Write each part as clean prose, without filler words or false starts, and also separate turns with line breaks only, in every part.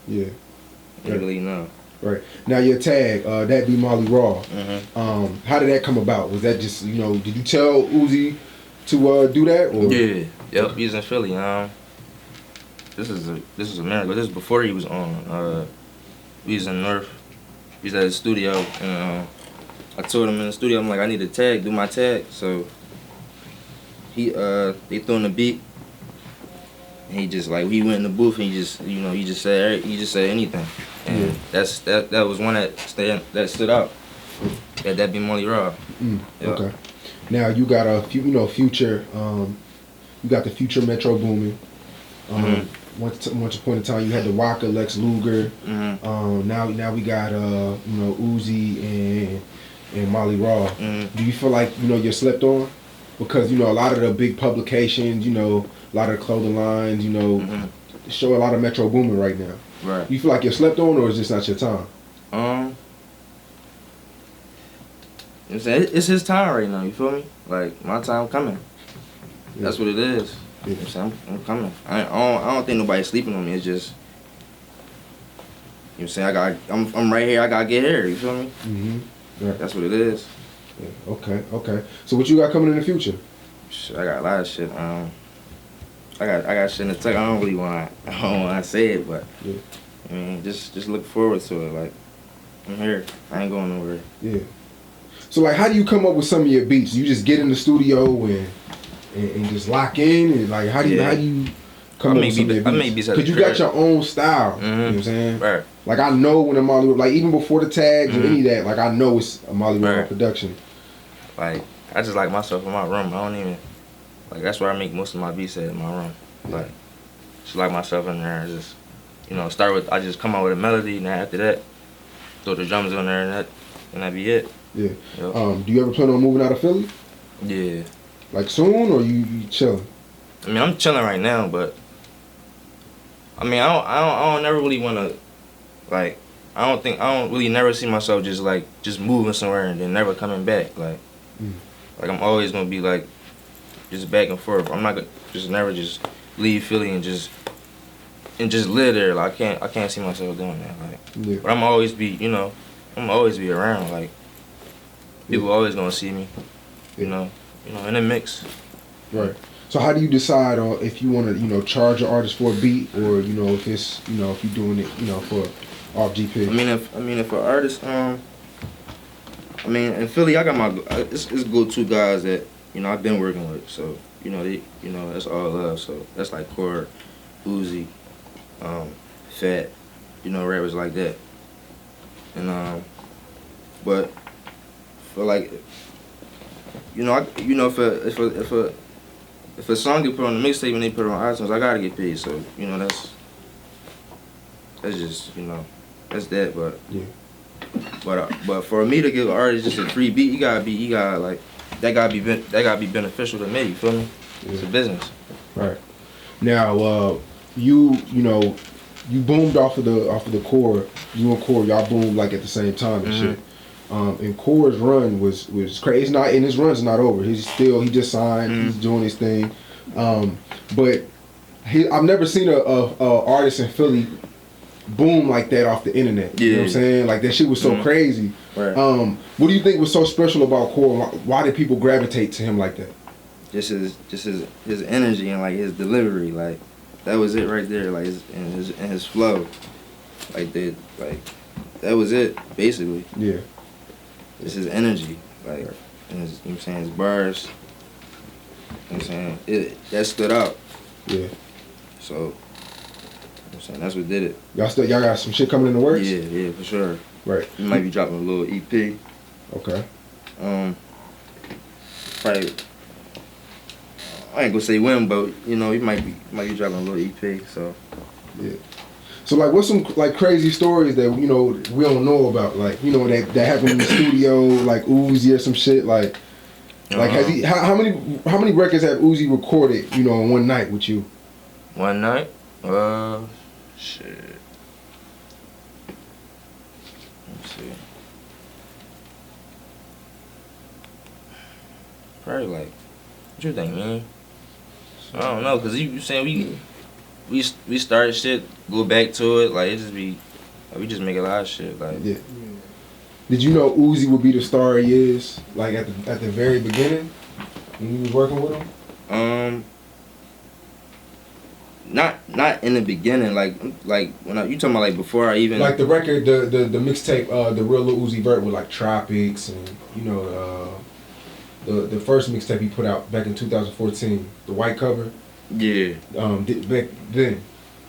Yeah.
You really know.
Right. Now your tag, that be Maaly Raw.
Mm-hmm.
How did that come about? Was that just, did you tell Uzi to do that? Or?
Yeah. Yep. He's in Philly. This is America. This is before he was on. We was in North. We was at the studio, and I told him in the studio, I'm like, I need a tag, do my tag. So they threw in the beat. And he just like we went in the booth and he just said anything, and that was one that stood out. That be Maaly Raw. Yep.
Okay. Now you got a few, Future. You got the Future Metro Boomin. Once upon a time you had the Waka, Lex Luger. Now we got Uzi and Maaly Raw. Do you feel like you're slept on? Because a lot of the big publications, a lot of the clothing lines, show a lot of Metro Boomin right now.
Right.
You feel like you're slept on, or is this not your time?
It's his time right now. You feel me? Like my time coming. Yeah. That's what it is. Yeah. I'm coming. I don't think nobody's sleeping on me. It's just I'm right here. I gotta get here. You feel me?
Right.
That's what it is.
Yeah. Okay. So what you got coming in the future?
I got a lot of shit. I got shit in the tuck. I don't want to say it, but
yeah.
I mean, just look forward to it. Like I'm here. I ain't going nowhere.
Yeah. So like, how do you come up with some of your beats? You just get in the studio and just lock in, and like, how do you come up with some of your beats? Because you got your own style. You know what I'm saying?
Right.
Like I know when a Maaly, like even before the tags or any of that, like I know it's a Maaly Raw production.
Like I just like myself in my room. I don't even like that's where I make most of my beats at, in my room. Like just like myself in there, and just start with I just come out with a melody, and then after that throw the drums on there, and that be it.
Yeah.
Yep.
Do you ever plan on moving out of Philly?
Yeah.
Like soon, or you chilling?
I mean, I'm chilling right now, but I mean, I don't never really want to, like, I don't really never see myself just moving somewhere and then never coming back. Like I'm always gonna be like, just back and forth. I'm not gonna never just leave Philly and just live there. Like I can't see myself doing that. Like, but I'm always be around. Like people always gonna see me. In the mix.
Right. So how do you decide on if you want to, charge an artist for a beat, or if it's, if you're doing it, for off GP?
I mean, if an artist, in Philly, I got my it's go-to guys that I've been working with. So that's all love. So that's like Core, Uzi, Fat, rappers like that. And but for like. If a song get put on the mixtape and they put it on iTunes, I gotta get paid. So that's just that's that. But but for me to give an artist just a free beat, that gotta be beneficial to me. You feel me? Yeah. It's a business.
Right. Now you boomed off of the Core. You and Core, y'all boomed like at the same time and shit. And Core's run was crazy. It's not, and his run's not over. He just signed. He's doing his thing. But I've never seen a artist in Philly boom like that off the internet. You know what I'm saying? Like that shit was so crazy.
Right.
What do you think was so special about Core? Why did people gravitate to him like that?
Just his energy and like his delivery. Like that was it right there. Like his flow. That was it basically.
Yeah.
It's his energy, like, and his bars, that stood out.
Yeah.
So, that's what did it.
Y'all got some shit coming in the works?
Yeah, for sure.
Right.
We might be dropping a little EP.
Okay.
Probably, I ain't gonna say when, but he might be dropping a little EP. So.
Yeah. So like, what's some like crazy stories that we don't know about? Like that happened in the studio, like Uzi or some shit. Like has he? How many records have Uzi recorded? In one night with you?
One night? Shit. Let's see. Probably like, what you think, man? I don't know, cause you saying we started shit, go back to it, like it just be, like, we just make a lot of shit, like.
Yeah. Did you know Uzi would be the star he is, like at the very beginning when you was working with him?
Not in the beginning, like when you talking about like before I even
like the record, the mixtape, the real Lil Uzi Vert with like Tropics and you know the first mixtape he put out back in 2014, the white cover.
Yeah.
Back then.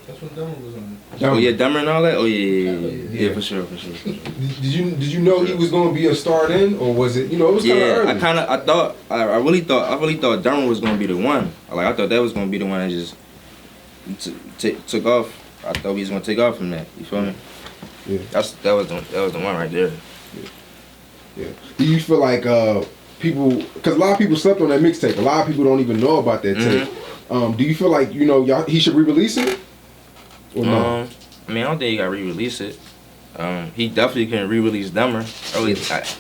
That's when Dumber was on.
Oh yeah, Dumber and all that. Oh yeah, for sure.
Did you know he was gonna be a star then, or was it, you know, it was kind of early?
I really thought Dumber was gonna be the one. Like I thought that was gonna be the one that just took off. I thought he was gonna take off from that. You feel me?
Yeah.
That was the one right there.
Yeah. Do you feel like people, because a lot of people slept on that mixtape. A lot of people don't even know about that tape. Do you feel like, you know, he should re-release it? Or no?
I mean, I don't think he got re-release it. He definitely can re-release Dumber. We touched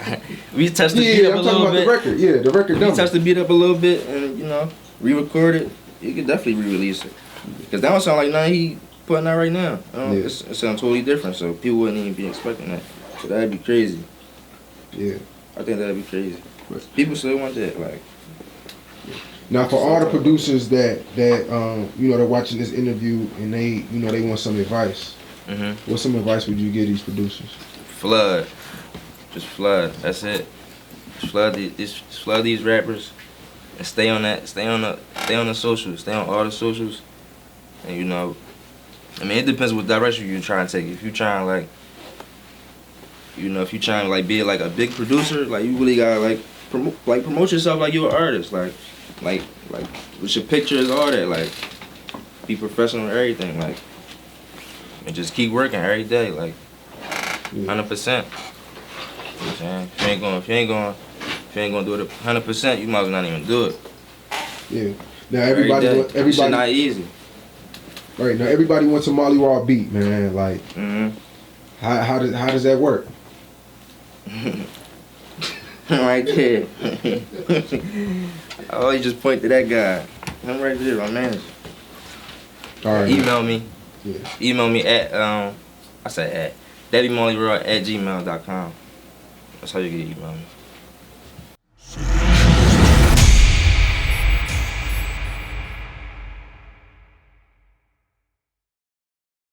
the beat up a little bit.
The record. Yeah, the record.
We touched the beat up a little bit and, you know, re-record it. He could definitely re-release it. Because that don't sound like nothing he putting out right now. It sounds totally different, so people wouldn't even be expecting that. So that'd be crazy.
Yeah.
I think that'd be crazy. People still want that, like.
Now, for all the producers that you know, they're watching this interview and they, you know, they want some advice. What some advice would you give these producers?
Flood, just flood. That's it. Just flood these rappers, and stay on that. Stay on the socials. Stay on all the socials, and you know, I mean, it depends what direction you're trying to take. If you're trying like, you know, if you're trying to like be like a big producer, like you really gotta like promote yourself like you're an artist, like with your pictures, all that, like be professional with everything, like, and just keep working every day, like 100%. You know what I'm saying? If you ain't gonna do it 100%, you might as well not even do it.
Yeah. Now everybody
not easy.
Right, now everybody wants a Maaly Raw beat, man. Like, how does that work?
Right there. I always just point to that guy. I'm right there, my manager.
All right.
Email me.
Yeah.
Email me at DebbieMaalyRaw@gmail.com. That's how you can email me.